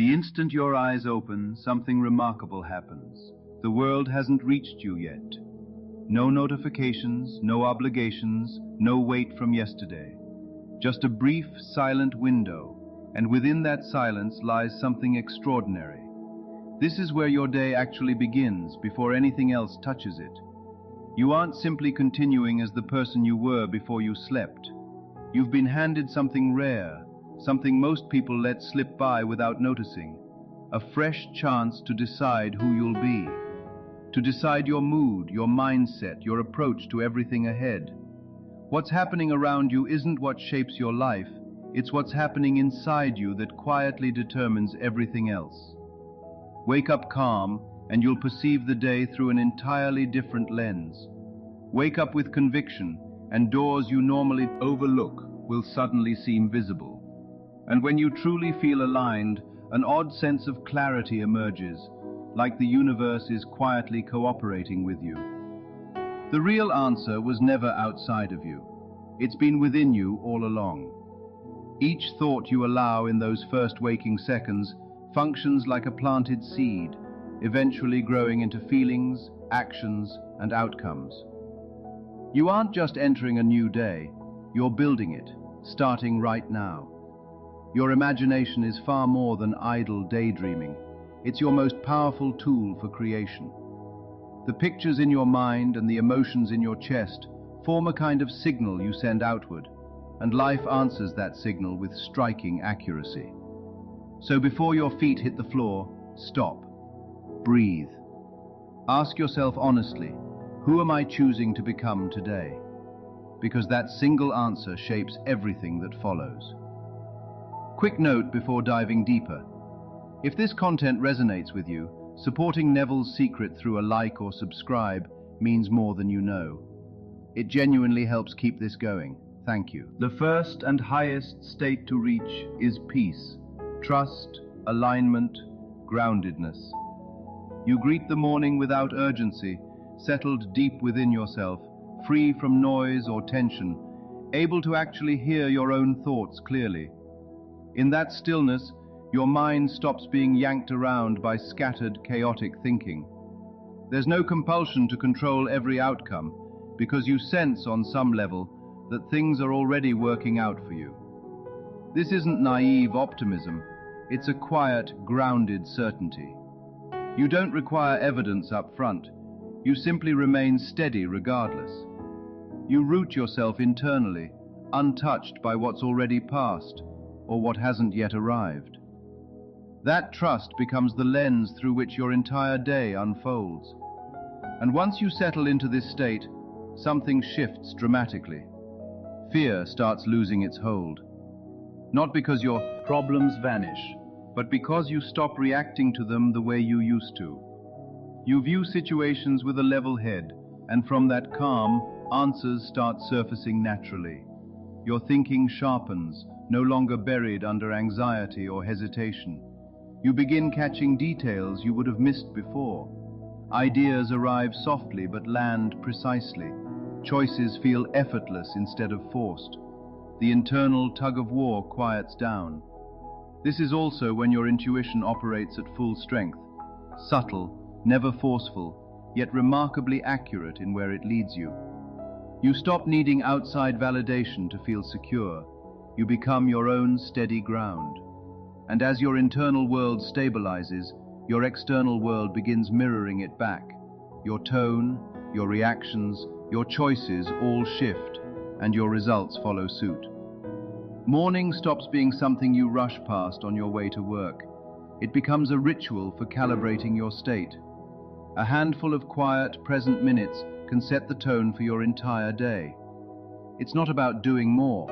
The instant your eyes open, something remarkable happens. The world hasn't reached you yet. No notifications, no obligations, no weight from yesterday. Just a brief, silent window, and within that silence lies something extraordinary. This is where your day actually begins, before anything else touches it. You aren't simply continuing as the person you were before you slept. You've been handed something rare, something most people let slip by without noticing. A fresh chance to decide who you'll be. To decide your mood, your mindset, your approach to everything ahead. What's happening around you isn't what shapes your life, it's what's happening inside you that quietly determines everything else. Wake up calm, and you'll perceive the day through an entirely different lens. Wake up with conviction, and doors you normally overlook will suddenly seem visible. And when you truly feel aligned, an odd sense of clarity emerges, like the universe is quietly cooperating with you. The real answer was never outside of you. It's been within you all along. Each thought you allow in those first waking seconds functions like a planted seed, eventually growing into feelings, actions, and outcomes. You aren't just entering a new day, you're building it, starting right now. Your imagination is far more than idle daydreaming. It's your most powerful tool for creation. The pictures in your mind and the emotions in your chest form a kind of signal you send outward, and life answers that signal with striking accuracy. So before your feet hit the floor, stop. Breathe. Ask yourself honestly, who am I choosing to become today? Because that single answer shapes everything that follows. Quick note before diving deeper. If this content resonates with you, supporting Neville's secret through a like or subscribe means more than you know. It genuinely helps keep this going. Thank you. The first and highest state to reach is peace, trust, alignment, groundedness. You greet the morning without urgency, settled deep within yourself, free from noise or tension, able to actually hear your own thoughts clearly. In that stillness, your mind stops being yanked around by scattered, chaotic thinking. There's no compulsion to control every outcome, because you sense on some level that things are already working out for you. This isn't naive optimism, it's a quiet, grounded certainty. You don't require evidence up front, you simply remain steady regardless. You root yourself internally, untouched by what's already passed, or what hasn't yet arrived. That trust becomes the lens through which your entire day unfolds. And once you settle into this state, something shifts dramatically. Fear starts losing its hold. Not because your problems vanish, but because you stop reacting to them the way you used to. You view situations with a level head, and from that calm, answers start surfacing naturally. Your thinking sharpens, no longer buried under anxiety or hesitation. You begin catching details you would have missed before. Ideas arrive softly but land precisely. Choices feel effortless instead of forced. The internal tug-of-war quiets down. This is also when your intuition operates at full strength. Subtle, never forceful, yet remarkably accurate in where it leads you. You stop needing outside validation to feel secure. You become your own steady ground. And as your internal world stabilizes, your external world begins mirroring it back. Your tone, your reactions, your choices all shift, and your results follow suit. Morning stops being something you rush past on your way to work. It becomes a ritual for calibrating your state. A handful of quiet, present minutes can set the tone for your entire day. It's not about doing more.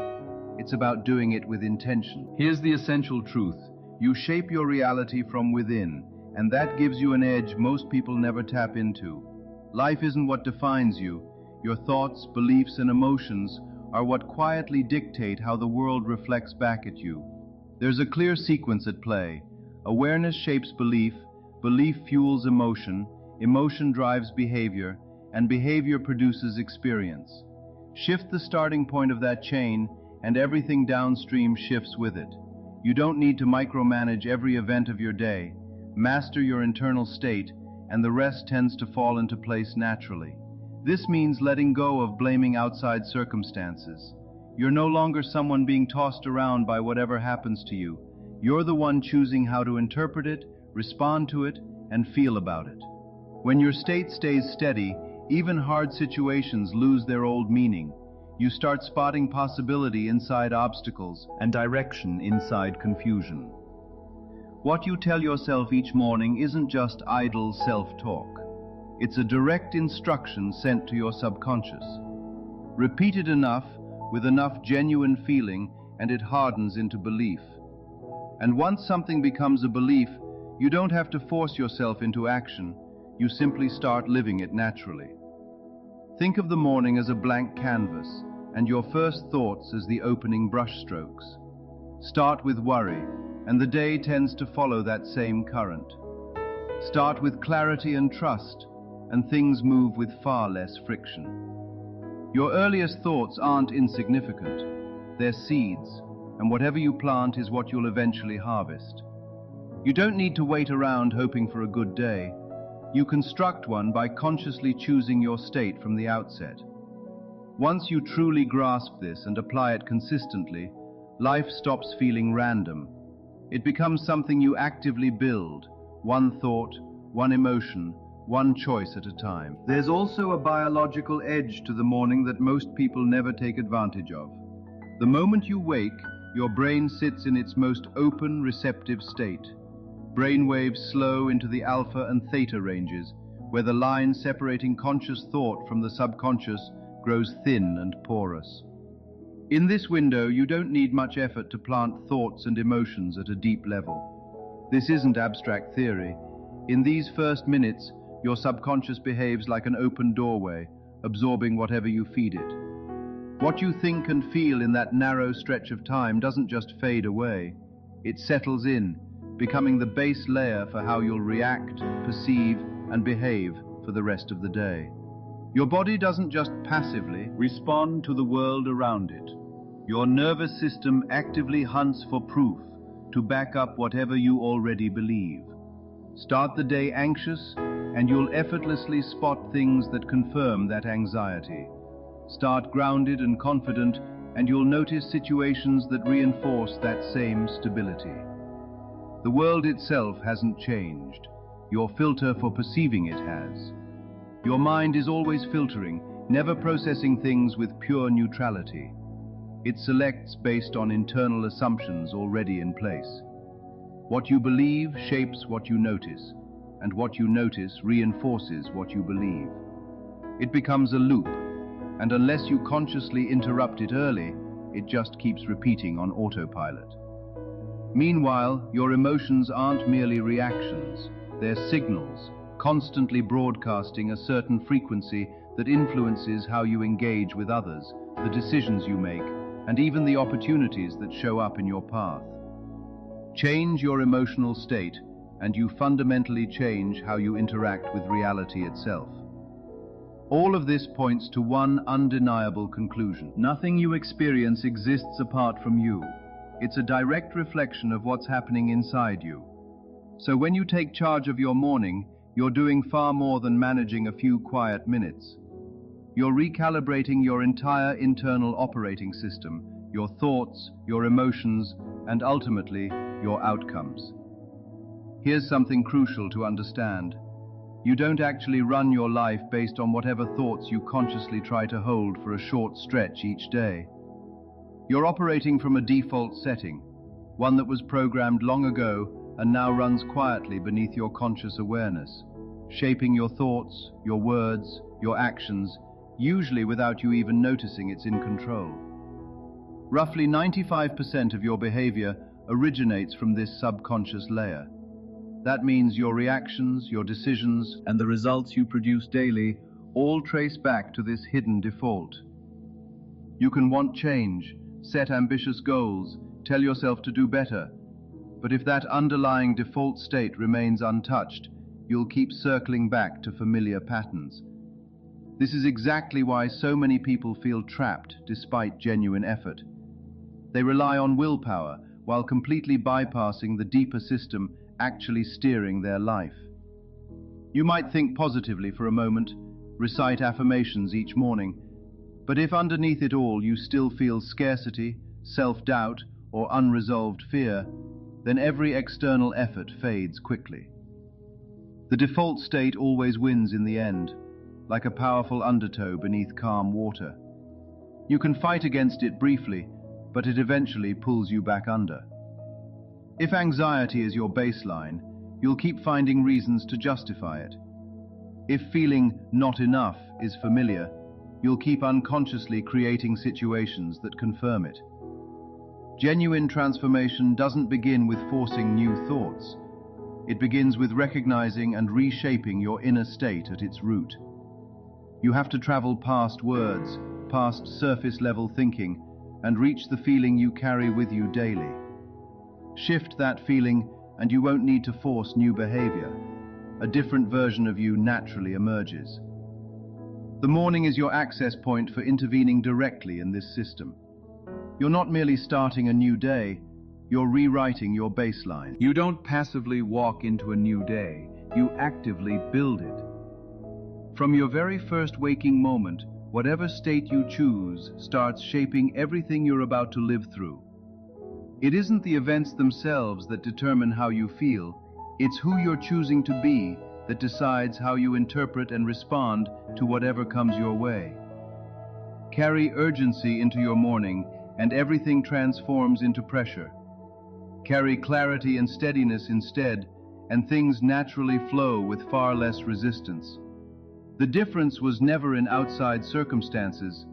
It's about doing it with intention. Here's the essential truth. You shape your reality from within, and that gives you an edge most people never tap into. Life isn't what defines you. Your thoughts, beliefs, and emotions are what quietly dictate how the world reflects back at you. There's a clear sequence at play. Awareness shapes belief, belief fuels emotion, emotion drives behavior, and behavior produces experience. Shift the starting point of that chain, and everything downstream shifts with it. You don't need to micromanage every event of your day. Master your internal state, and the rest tends to fall into place naturally. This means letting go of blaming outside circumstances. You're no longer someone being tossed around by whatever happens to you. You're the one choosing how to interpret it, respond to it, and feel about it. When your state stays steady, even hard situations lose their old meaning. You start spotting possibility inside obstacles and direction inside confusion. What you tell yourself each morning isn't just idle self-talk. It's a direct instruction sent to your subconscious. Repeat it enough, with enough genuine feeling, and it hardens into belief. And once something becomes a belief, you don't have to force yourself into action. You simply start living it naturally. Think of the morning as a blank canvas, and your first thoughts as the opening brushstrokes. Start with worry, and the day tends to follow that same current. Start with clarity and trust, and things move with far less friction. Your earliest thoughts aren't insignificant. They're seeds, and whatever you plant is what you'll eventually harvest. You don't need to wait around hoping for a good day. You construct one by consciously choosing your state from the outset. Once you truly grasp this and apply it consistently, life stops feeling random. It becomes something you actively build, one thought, one emotion, one choice at a time. There's also a biological edge to the morning that most people never take advantage of. The moment you wake, your brain sits in its most open, receptive state. Brainwaves slow into the alpha and theta ranges, where the line separating conscious thought from the subconscious grows thin and porous. In this window, you don't need much effort to plant thoughts and emotions at a deep level. This isn't abstract theory. In these first minutes, your subconscious behaves like an open doorway, absorbing whatever you feed it. What you think and feel in that narrow stretch of time doesn't just fade away. It settles in, becoming the base layer for how you'll react, perceive, and behave for the rest of the day. Your body doesn't just passively respond to the world around it. Your nervous system actively hunts for proof to back up whatever you already believe. Start the day anxious, and you'll effortlessly spot things that confirm that anxiety. Start grounded and confident, and you'll notice situations that reinforce that same stability. The world itself hasn't changed. Your filter for perceiving it has. Your mind is always filtering, never processing things with pure neutrality. It selects based on internal assumptions already in place. What you believe shapes what you notice, and what you notice reinforces what you believe. It becomes a loop, and unless you consciously interrupt it early, it just keeps repeating on autopilot. Meanwhile, your emotions aren't merely reactions, they're signals, constantly broadcasting a certain frequency that influences how you engage with others, the decisions you make, and even the opportunities that show up in your path. Change your emotional state, and you fundamentally change how you interact with reality itself. All of this points to one undeniable conclusion. Nothing you experience exists apart from you. It's a direct reflection of what's happening inside you. So when you take charge of your morning, you're doing far more than managing a few quiet minutes. You're recalibrating your entire internal operating system, your thoughts, your emotions, and ultimately, your outcomes. Here's something crucial to understand. You don't actually run your life based on whatever thoughts you consciously try to hold for a short stretch each day. You're operating from a default setting, one that was programmed long ago and now runs quietly beneath your conscious awareness, shaping your thoughts, your words, your actions, usually without you even noticing it's in control. Roughly 95% of your behavior originates from this subconscious layer. That means your reactions, your decisions, and the results you produce daily all trace back to this hidden default. You can want change, set ambitious goals, tell yourself to do better, but if that underlying default state remains untouched, you'll keep circling back to familiar patterns. This is exactly why so many people feel trapped despite genuine effort. They rely on willpower, while completely bypassing the deeper system actually steering their life. You might think positively for a moment, recite affirmations each morning, but if underneath it all you still feel scarcity, self-doubt, or unresolved fear, then every external effort fades quickly. The default state always wins in the end, like a powerful undertow beneath calm water. You can fight against it briefly, but it eventually pulls you back under. If anxiety is your baseline, you'll keep finding reasons to justify it. If feeling not enough is familiar, you'll keep unconsciously creating situations that confirm it. Genuine transformation doesn't begin with forcing new thoughts. It begins with recognizing and reshaping your inner state at its root. You have to travel past words, past surface-level thinking, and reach the feeling you carry with you daily. Shift that feeling, and you won't need to force new behavior. A different version of you naturally emerges. The morning is your access point for intervening directly in this system. You're not merely starting a new day, you're rewriting your baseline. You don't passively walk into a new day, you actively build it. From your very first waking moment, whatever state you choose starts shaping everything you're about to live through. It isn't the events themselves that determine how you feel, it's who you're choosing to be that decides how you interpret and respond to whatever comes your way. Carry urgency into your morning, and everything transforms into pressure. Carry clarity and steadiness instead, and things naturally flow with far less resistance. The difference was never in outside circumstances.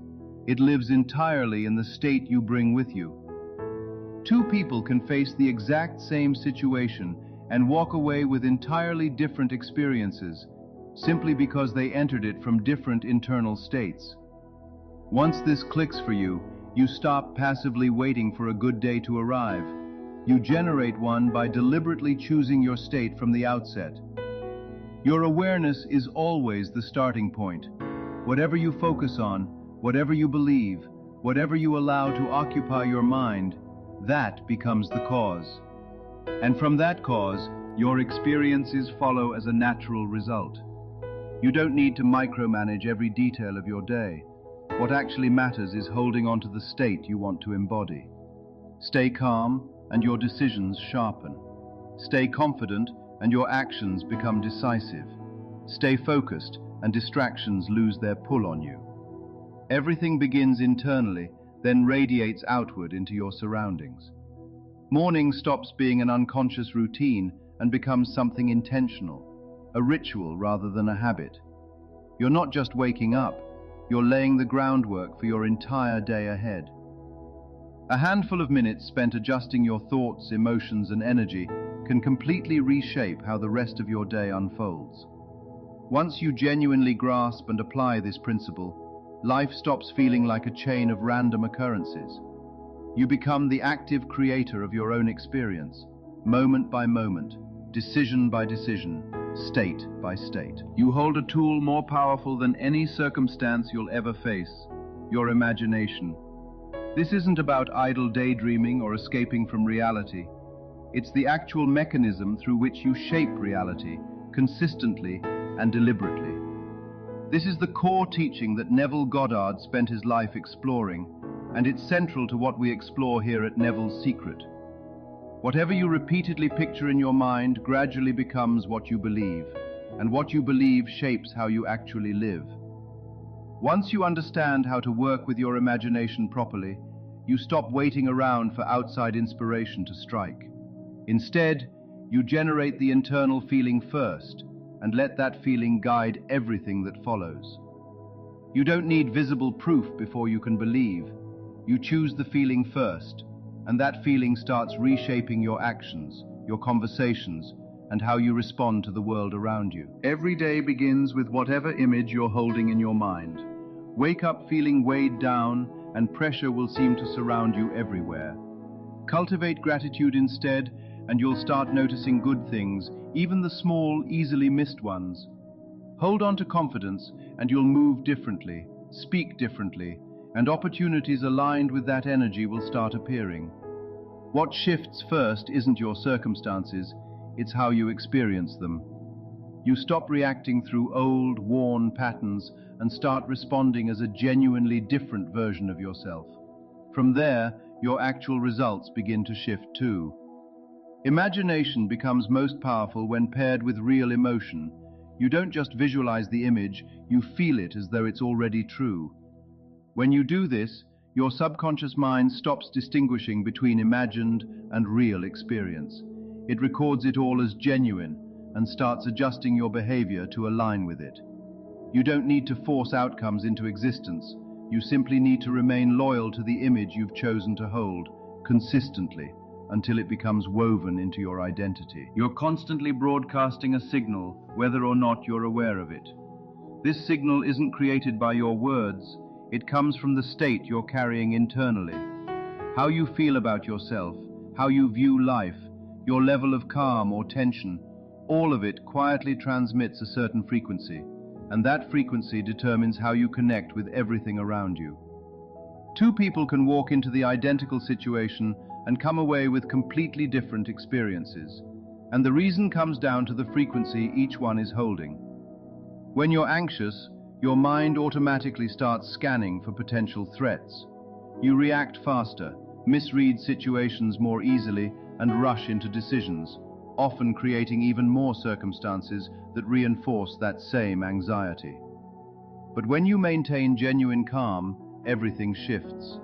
It lives entirely in the state you bring with you. Two people can face the exact same situation and walk away with entirely different experiences, simply because they entered it from different internal states. Once this clicks for you, you stop passively waiting for a good day to arrive. You generate one by deliberately choosing your state from the outset. Your awareness is always the starting point. Whatever you focus on, whatever you believe, whatever you allow to occupy your mind, that becomes the cause. And from that cause, your experiences follow as a natural result. You don't need to micromanage every detail of your day. What actually matters is holding on to the state you want to embody. Stay calm, and your decisions sharpen. Stay confident, and your actions become decisive. Stay focused, and distractions lose their pull on you. Everything begins internally, then radiates outward into your surroundings. Morning stops being an unconscious routine and becomes something intentional, a ritual rather than a habit. You're not just waking up, you're laying the groundwork for your entire day ahead. A handful of minutes spent adjusting your thoughts, emotions, and energy can completely reshape how the rest of your day unfolds. Once you genuinely grasp and apply this principle, life stops feeling like a chain of random occurrences. You become the active creator of your own experience, moment by moment, decision by decision, state by state. You hold a tool more powerful than any circumstance you'll ever face, your imagination. This isn't about idle daydreaming or escaping from reality. It's the actual mechanism through which you shape reality, consistently and deliberately. This is the core teaching that Neville Goddard spent his life exploring, and it's central to what we explore here at Neville's Secret. Whatever you repeatedly picture in your mind gradually becomes what you believe, and what you believe shapes how you actually live. Once you understand how to work with your imagination properly, you stop waiting around for outside inspiration to strike. Instead, you generate the internal feeling first, and let that feeling guide everything that follows. You don't need visible proof before you can believe. You choose the feeling first, and that feeling starts reshaping your actions, your conversations, and how you respond to the world around you. Every day begins with whatever image you're holding in your mind. Wake up feeling weighed down, and pressure will seem to surround you everywhere. Cultivate gratitude instead, and you'll start noticing good things, even the small, easily missed ones. Hold on to confidence, and you'll move differently, speak differently, and opportunities aligned with that energy will start appearing. What shifts first isn't your circumstances, it's how you experience them. You stop reacting through old, worn patterns and start responding as a genuinely different version of yourself. From there, your actual results begin to shift too. Imagination becomes most powerful when paired with real emotion. You don't just visualize the image, you feel it as though it's already true. When you do this, your subconscious mind stops distinguishing between imagined and real experience. It records it all as genuine and starts adjusting your behavior to align with it. You don't need to force outcomes into existence. You simply need to remain loyal to the image you've chosen to hold, consistently, until it becomes woven into your identity. You're constantly broadcasting a signal, whether or not you're aware of it. This signal isn't created by your words, it comes from the state you're carrying internally. How you feel about yourself, how you view life, your level of calm or tension, all of it quietly transmits a certain frequency, and that frequency determines how you connect with everything around you. Two people can walk into the identical situation and come away with completely different experiences, and the reason comes down to the frequency each one is holding. When you're anxious, your mind automatically starts scanning for potential threats. You react faster, misread situations more easily, and rush into decisions, often creating even more circumstances that reinforce that same anxiety. But when you maintain genuine calm, everything shifts.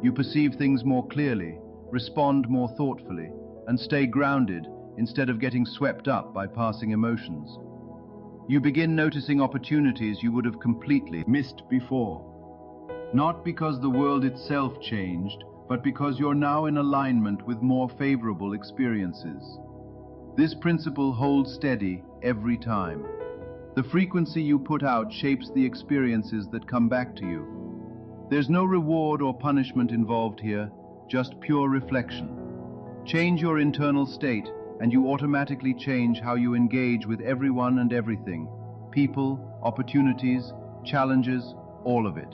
You perceive things more clearly, respond more thoughtfully, and stay grounded instead of getting swept up by passing emotions. You begin noticing opportunities you would have completely missed before. Not because the world itself changed, but because you're now in alignment with more favorable experiences. This principle holds steady every time. The frequency you put out shapes the experiences that come back to you. There's no reward or punishment involved here, just pure reflection. Change your internal state, and you automatically change how you engage with everyone and everything. People, opportunities, challenges, all of it.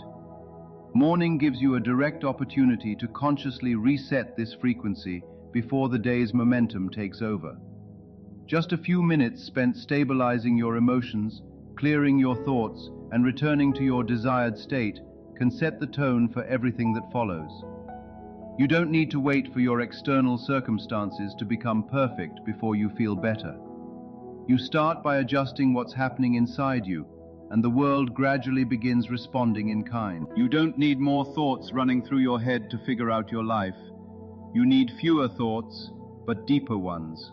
Morning gives you a direct opportunity to consciously reset this frequency before the day's momentum takes over. Just a few minutes spent stabilizing your emotions, clearing your thoughts, and returning to your desired state can set the tone for everything that follows. You don't need to wait for your external circumstances to become perfect before you feel better. You start by adjusting what's happening inside you, and the world gradually begins responding in kind. You don't need more thoughts running through your head to figure out your life. You need fewer thoughts, but deeper ones.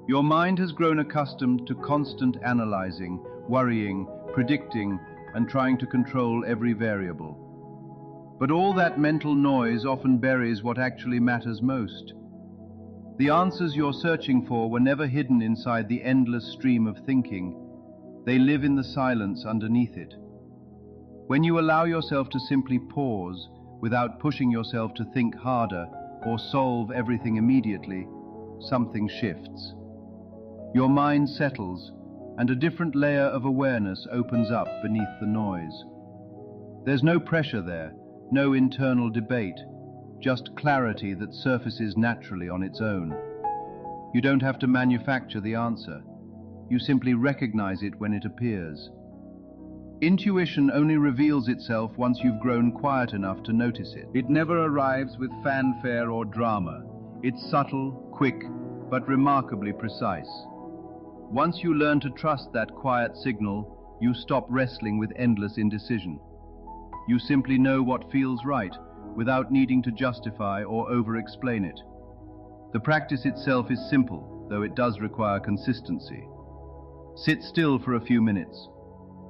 Your mind has grown accustomed to constant analyzing, worrying, predicting, and trying to control every variable. But all that mental noise often buries what actually matters most. The answers you're searching for were never hidden inside the endless stream of thinking. They live in the silence underneath it. When you allow yourself to simply pause, without pushing yourself to think harder or solve everything immediately, something shifts. Your mind settles, and a different layer of awareness opens up beneath the noise. There's no pressure there, no internal debate, just clarity that surfaces naturally on its own. You don't have to manufacture the answer. You simply recognize it when it appears. Intuition only reveals itself once you've grown quiet enough to notice it. It never arrives with fanfare or drama. It's subtle, quick, but remarkably precise. Once you learn to trust that quiet signal, you stop wrestling with endless indecision. You simply know what feels right, without needing to justify or over-explain it. The practice itself is simple, though it does require consistency. Sit still for a few minutes.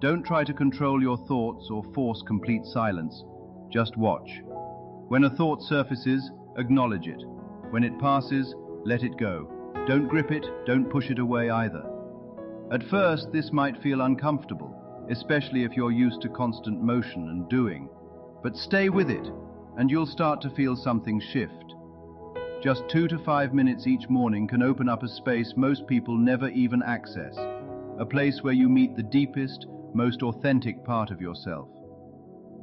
Don't try to control your thoughts or force complete silence. Just watch. When a thought surfaces, acknowledge it. When it passes, let it go. Don't grip it, don't push it away either. At first, this might feel uncomfortable, especially if you're used to constant motion and doing. But stay with it, and you'll start to feel something shift. Just 2 to 5 minutes each morning can open up a space most people never even access, a place where you meet the deepest, most authentic part of yourself.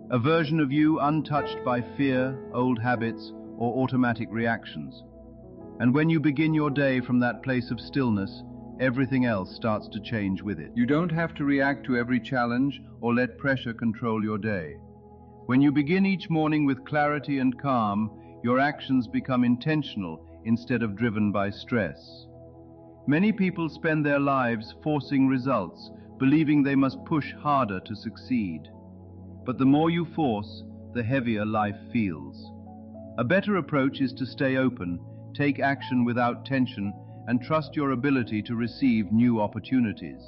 A version of you untouched by fear, old habits, or automatic reactions. And when you begin your day from that place of stillness, everything else starts to change with it. You don't have to react to every challenge or let pressure control your day. When you begin each morning with clarity and calm, your actions become intentional instead of driven by stress. Many people spend their lives forcing results, believing they must push harder to succeed. But the more you force, the heavier life feels. A better approach is to stay open, take action without tension, and trust your ability to receive new opportunities.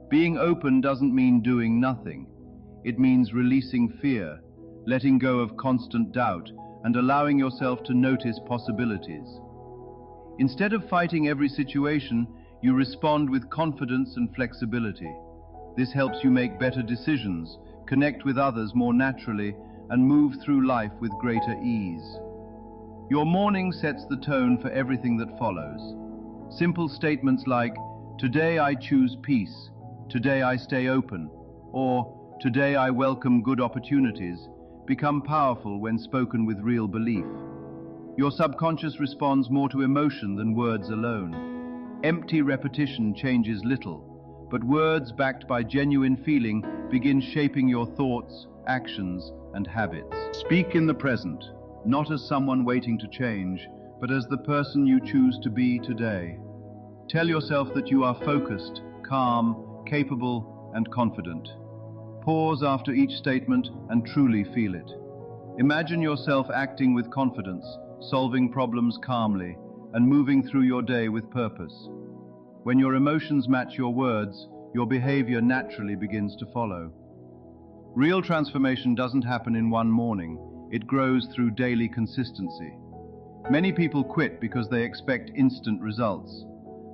Being open doesn't mean doing nothing. It means releasing fear, letting go of constant doubt, and allowing yourself to notice possibilities. Instead of fighting every situation, you respond with confidence and flexibility. This helps you make better decisions, connect with others more naturally, and move through life with greater ease. Your morning sets the tone for everything that follows. Simple statements like, "Today I choose peace," "Today I stay open," or "Today I welcome good opportunities," become powerful when spoken with real belief. Your subconscious responds more to emotion than words alone. Empty repetition changes little, but words backed by genuine feeling begin shaping your thoughts, actions, and habits. Speak in the present, not as someone waiting to change, but as the person you choose to be today. Tell yourself that you are focused, calm, capable, and confident. Pause after each statement and truly feel it. Imagine yourself acting with confidence, solving problems calmly, and moving through your day with purpose. When your emotions match your words, your behavior naturally begins to follow. Real transformation doesn't happen in one morning. It grows through daily consistency. Many people quit because they expect instant results.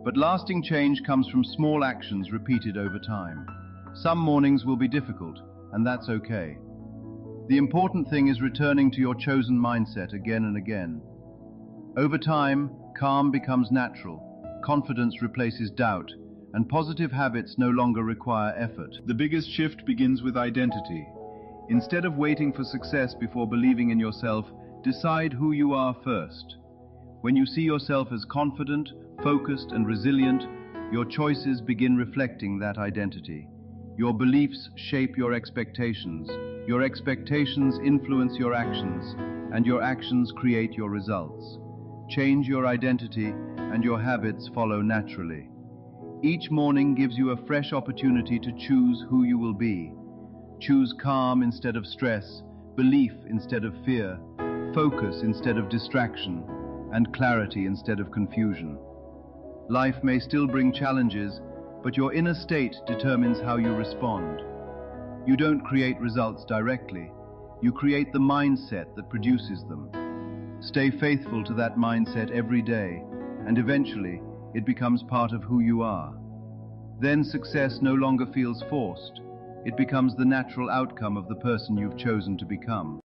But lasting change comes from small actions repeated over time. Some mornings will be difficult, and that's okay. The important thing is returning to your chosen mindset again and again. Over time, calm becomes natural, confidence replaces doubt, and positive habits no longer require effort. The biggest shift begins with identity. Instead of waiting for success before believing in yourself, decide who you are first. When you see yourself as confident, focused, and resilient, your choices begin reflecting that identity. Your beliefs shape your expectations influence your actions, and your actions create your results. Change your identity, and your habits follow naturally. Each morning gives you a fresh opportunity to choose who you will be. Choose calm instead of stress, belief instead of fear, focus instead of distraction, and clarity instead of confusion. Life may still bring challenges, but your inner state determines how you respond. You don't create results directly. You create the mindset that produces them. Stay faithful to that mindset every day, and eventually it becomes part of who you are. Then success no longer feels forced. It becomes the natural outcome of the person you've chosen to become.